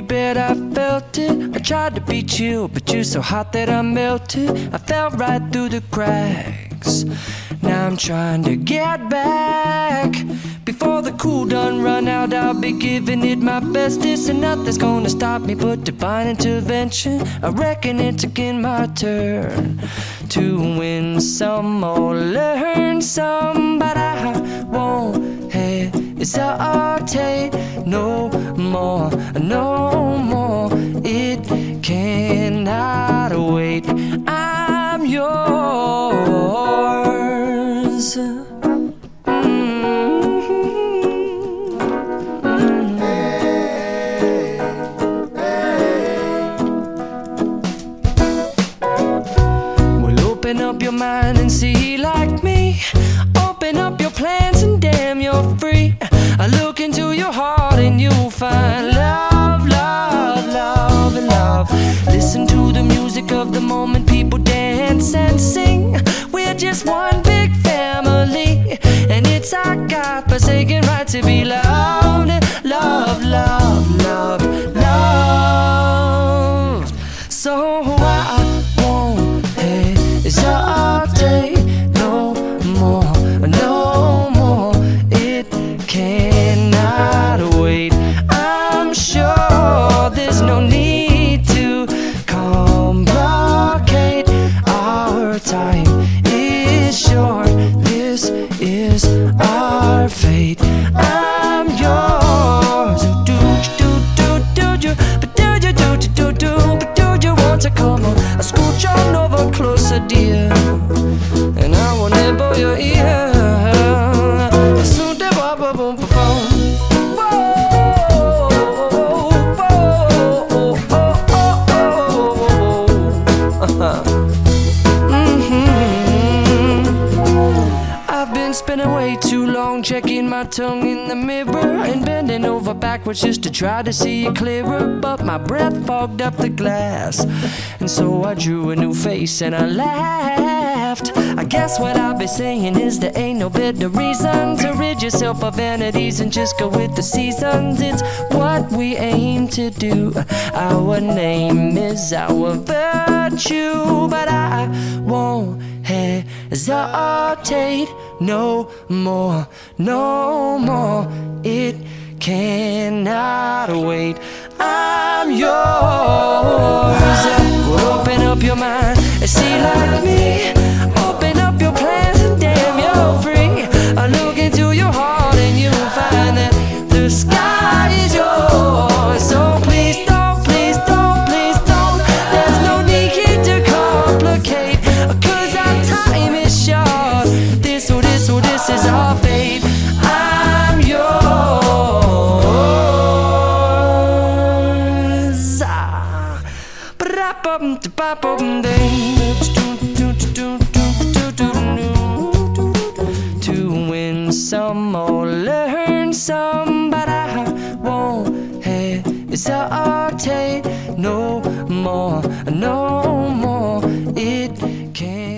you bet I felt it. I tried to be chill, but you're so hot that I melted. I fell right through the cracks. Now I'm trying to get back. Before the cool done run out, I'll be giving it my bestest, and nothing's gonna stop me but divine intervention. I reckon it's again my turn to win some or learn some, but I won't hesitate no more, no more. It cannot wait. I'm yours. Open up your mind and see like me. Open up your plans and damn, you're free. I look into your heart and you'll find love, love, love, and love. Listen to the music of the moment, people dance and sing. We're just one big family, and it's our God-forsaken right to be loved. Love, love, love, love. So I won't hesitate no more, no more. It cannot wait. I'm sure there's no need to complicate. Our time is short. This is our fate. I'm yours. Do you, but do you, but do you want to come on? I scooch on over closer, dear, and I will nibble your ear. I've been spending way too long checking my tongue in the mirror and bending over backwards just to try to see it clearer, but my breath fogged up the glass, and so I drew a new face and I laughed. I guess what I'll be saying is there ain't no better reason to rid yourself of vanities and just go with the seasons. It's what we aim to do. Our name is our virtue, but I won't hesitate no more, no more. It cannot wait. I'm yours. Well, open up your mind and see like me. Open up your plans and damn, you're free. I look into your heart and you'll find that the sky is yours. So please don't, please don't, please don't. There's no need here to complicate, 'cause our time is short. This is our fate. I'm yours. To win some or learn some, but I won't hesitate no more, no more. It can't